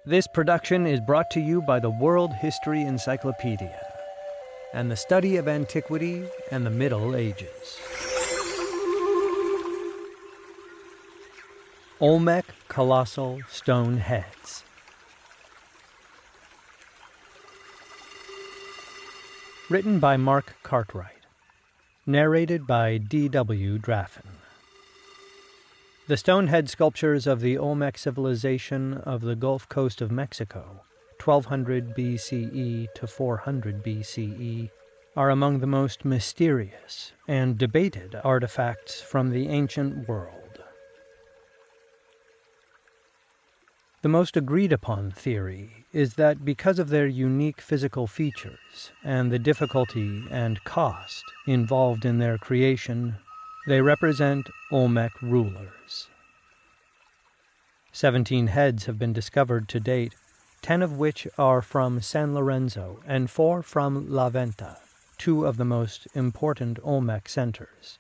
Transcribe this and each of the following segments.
This production is brought to you by the World History Encyclopedia and the study of antiquity and the Middle Ages. Olmec Colossal Stone Heads. Written by Mark Cartwright. Narrated by D.W. Draffin. The stonehead sculptures of the Olmec civilization of the Gulf Coast of Mexico, 1200 BCE to 400 BCE, are among the most mysterious and debated artifacts from the ancient world. The most agreed-upon theory is that because of their unique physical features and the difficulty and cost involved in their creation, they represent Olmec rulers. 17 heads have been discovered to date, 10 of which are from San Lorenzo and 4 from La Venta, two of the most important Olmec centers.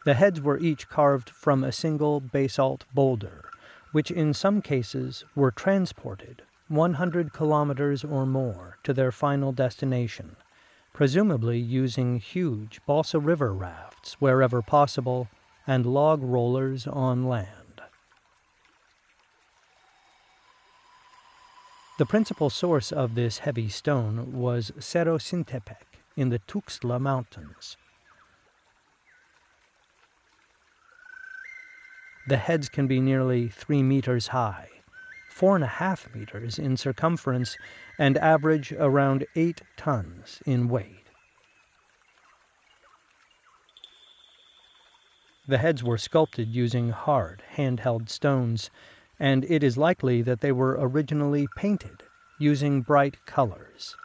The heads were each carved from a single basalt boulder, which in some cases were transported 100 kilometers or more to their final destination, presumably using huge balsa river rafts wherever possible and log rollers on land. The principal source of this heavy stone was Cerro Sintepec in the Tuxtla Mountains. The heads can be nearly 3 meters high, 4.5 meters in circumference, and average around 8 tons in weight. The heads were sculpted using hard, handheld stones, and it is likely that they were originally painted using bright colors.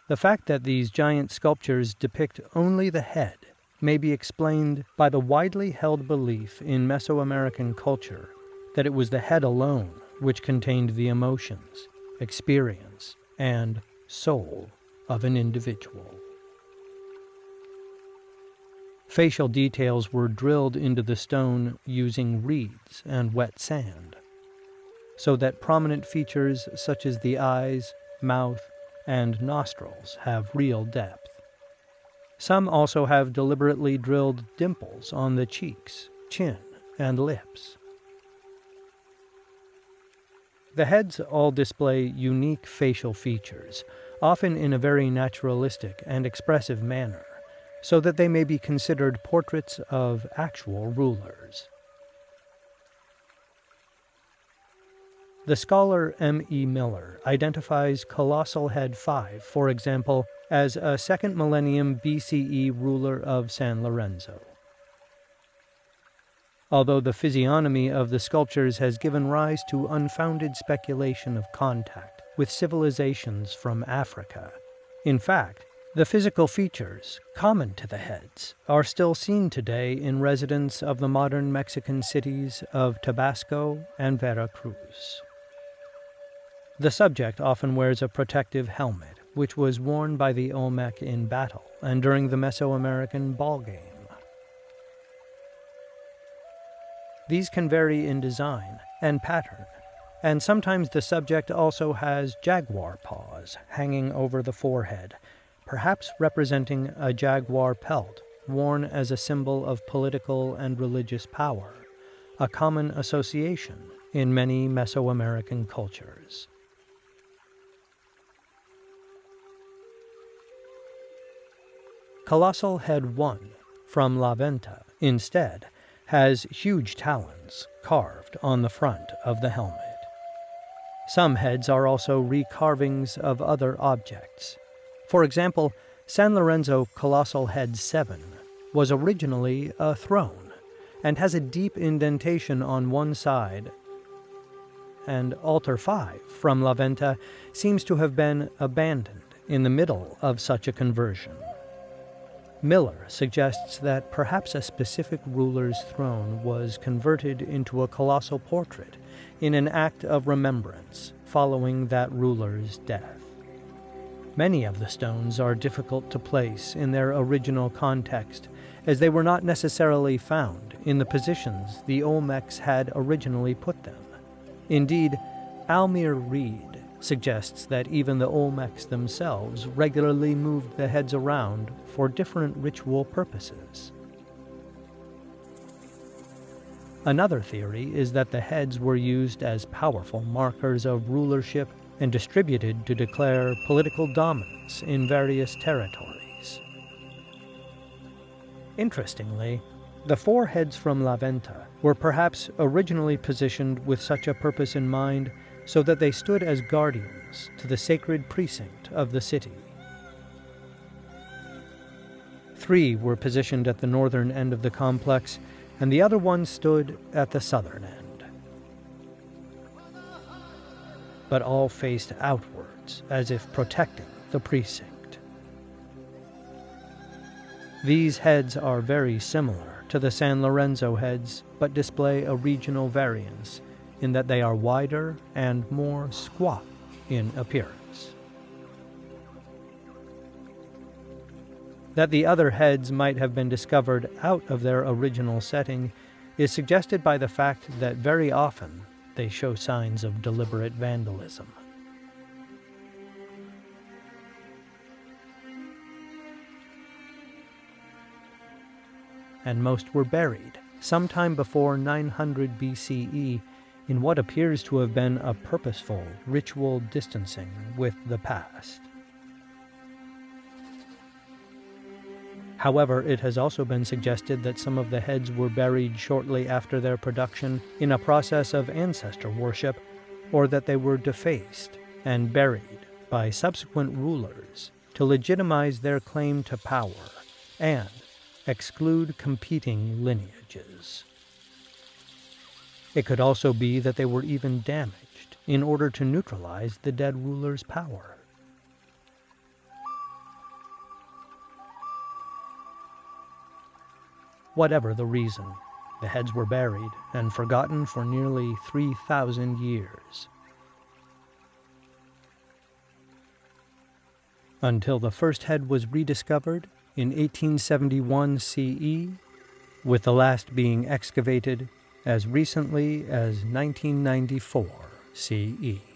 The fact that these giant sculptures depict only the head may be explained by the widely held belief in Mesoamerican culture that it was the head alone which contained the emotions, experience, and soul of an individual. Facial details were drilled into the stone using reeds and wet sand, so that prominent features such as the eyes, mouth, and nostrils have real depth. Some also have deliberately drilled dimples on the cheeks, chin, and lips. The heads all display unique facial features, often in a very naturalistic and expressive manner, so that they may be considered portraits of actual rulers. The scholar M.E. Miller identifies Colossal Head 5, for example, as a 2nd millennium BCE ruler of San Lorenzo. Although the physiognomy of the sculptures has given rise to unfounded speculation of contact with civilizations from Africa, in fact, the physical features common to the heads are still seen today in residents of the modern Mexican cities of Tabasco and Veracruz. The subject often wears a protective helmet, which was worn by the Olmec in battle and during the Mesoamerican ballgame. These can vary in design and pattern, and sometimes the subject also has jaguar paws hanging over the forehead, perhaps representing a jaguar pelt worn as a symbol of political and religious power, a common association in many Mesoamerican cultures. Colossal Head 1, from La Venta, instead, has huge talons carved on the front of the helmet. Some heads are also recarvings of other objects. For example, San Lorenzo Colossal Head 7 was originally a throne and has a deep indentation on one side, and Altar 5 from La Venta seems to have been abandoned in the middle of such a conversion. Miller suggests that perhaps a specific ruler's throne was converted into a colossal portrait in an act of remembrance following that ruler's death. Many of the stones are difficult to place in their original context, as they were not necessarily found in the positions the Olmecs had originally put them. Indeed, Almir Reed suggests that even the Olmecs themselves regularly moved the heads around for different ritual purposes. Another theory is that the heads were used as powerful markers of rulership and distributed to declare political dominance in various territories. Interestingly, the 4 heads from La Venta were perhaps originally positioned with such a purpose in mind so that they stood as guardians to the sacred precinct of the city. 3 were positioned at the northern end of the complex, and the other one stood at the southern end. But all faced outwards, as if protecting the precinct. These heads are very similar to the San Lorenzo heads, but display a regional variance in that they are wider and more squat in appearance. That the other heads might have been discovered out of their original setting is suggested by the fact that very often they show signs of deliberate vandalism. And most were buried sometime before 900 BCE in what appears to have been a purposeful ritual distancing with the past. However, it has also been suggested that some of the heads were buried shortly after their production in a process of ancestor worship, or that they were defaced and buried by subsequent rulers to legitimize their claim to power and exclude competing lineages. It could also be that they were even damaged in order to neutralize the dead ruler's power. Whatever the reason, the heads were buried and forgotten for nearly 3,000 years. Until the first head was rediscovered in 1871 CE, with the last being excavated as recently as 1994 CE.